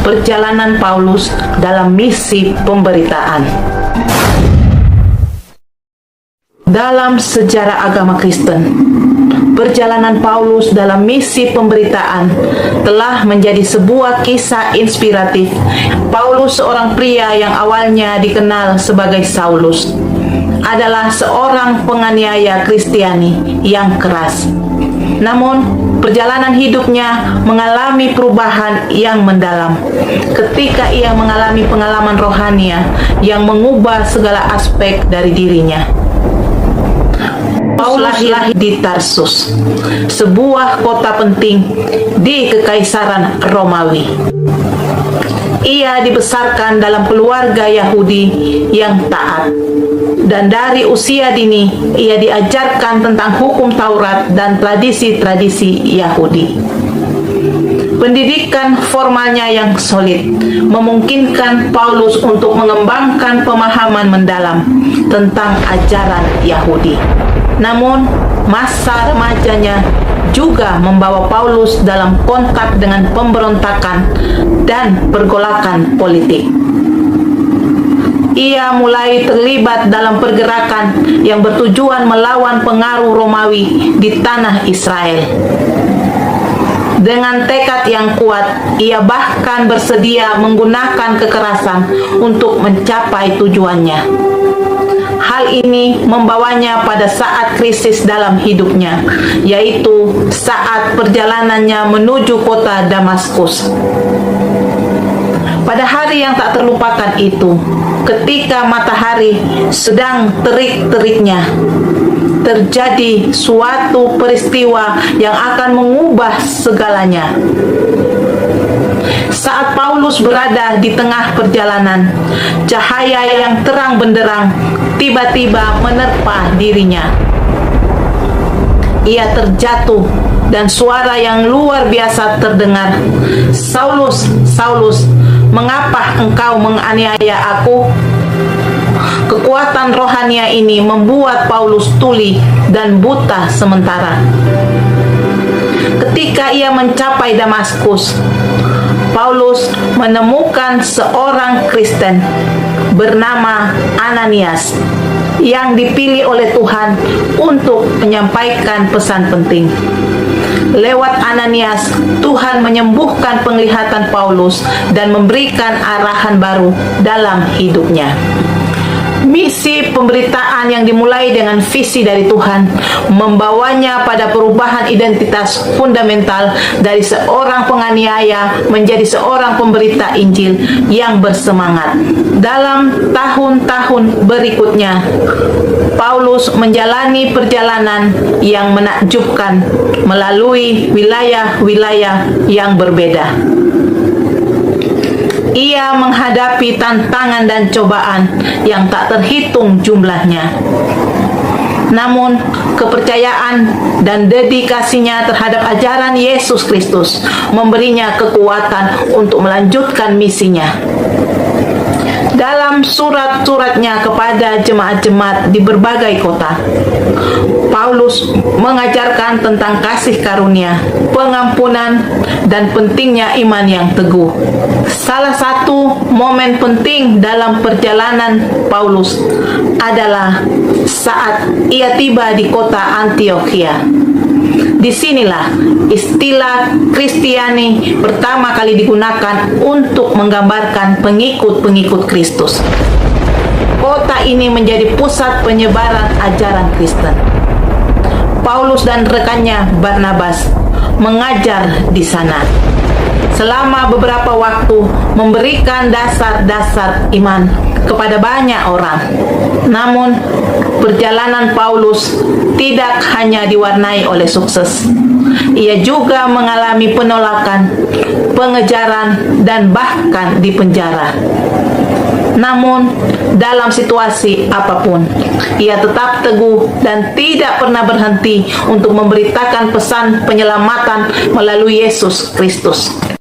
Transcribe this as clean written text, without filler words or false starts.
perjalanan Paulus dalam misi pemberitaan. Dalam sejarah agama Kristen, perjalanan Paulus dalam misi pemberitaan telah menjadi sebuah kisah inspiratif. Paulus, seorang pria yang awalnya dikenal sebagai Saulus, adalah seorang penganiaya Kristiani yang keras. Namun, perjalanan hidupnya mengalami perubahan yang mendalam ketika ia mengalami pengalaman rohania yang mengubah segala aspek dari dirinya. Paulus lahir di Tarsus, sebuah kota penting di Kekaisaran Romawi. Ia dibesarkan dalam keluarga Yahudi yang taat, dan dari usia dini ia diajarkan tentang hukum Taurat dan tradisi-tradisi Yahudi. Pendidikan formalnya yang solid memungkinkan Paulus untuk mengembangkan pemahaman mendalam tentang ajaran Yahudi. Namun, masa remajanya juga membawa Paulus dalam kontak dengan pemberontakan dan pergolakan politik. Ia mulai terlibat dalam pergerakan yang bertujuan melawan pengaruh Romawi di tanah Israel. Dengan tekad yang kuat, ia bahkan bersedia menggunakan kekerasan untuk mencapai tujuannya. Hal ini membawanya pada saat krisis dalam hidupnya, yaitu saat perjalanannya menuju kota Damaskus. Pada hari yang tak terlupakan itu, ketika matahari sedang terik-teriknya, terjadi suatu peristiwa yang akan mengubah segalanya. Saat Paulus berada di tengah perjalanan, cahaya yang terang benderang tiba-tiba menerpa dirinya. Ia terjatuh dan suara yang luar biasa terdengar, "Saulus, Saulus, mengapa engkau menganiaya aku?" Kekuatan rohania ini membuat Paulus tuli dan buta sementara. Ketika ia mencapai Damaskus, Paulus menemukan seorang Kristen bernama Ananias yang dipilih oleh Tuhan untuk menyampaikan pesan penting. Lewat Ananias, Tuhan menyembuhkan penglihatan Paulus dan memberikan arahan baru dalam hidupnya. Misi pemberitaan yang dimulai dengan visi dari Tuhan membawanya pada perubahan identitas fundamental dari seorang penganiaya menjadi seorang pemberita Injil yang bersemangat. Dalam tahun-tahun berikutnya, Paulus menjalani perjalanan yang menakjubkan melalui wilayah-wilayah yang berbeda. Ia menghadapi tantangan dan cobaan yang tak terhitung jumlahnya. Namun, kepercayaan dan dedikasinya terhadap ajaran Yesus Kristus memberinya kekuatan untuk melanjutkan misinya. Dalam surat-suratnya kepada jemaat-jemaat di berbagai kota, Paulus mengajarkan tentang kasih karunia, pengampunan, dan pentingnya iman yang teguh. Salah satu momen penting dalam perjalanan Paulus adalah saat ia tiba di kota Antiokhia. Disinilah istilah Kristiani pertama kali digunakan untuk menggambarkan pengikut-pengikut Kristus. Kota ini menjadi pusat penyebaran ajaran Kristen. Paulus dan rekannya Barnabas mengajar di sana selama beberapa waktu, memberikan dasar-dasar iman kepada banyak orang. Namun, perjalanan Paulus tidak hanya diwarnai oleh sukses. Ia juga mengalami penolakan, pengejaran, dan bahkan dipenjara. Namun, dalam situasi apapun, ia tetap teguh dan tidak pernah berhenti untuk memberitakan pesan penyelamatan melalui Yesus Kristus.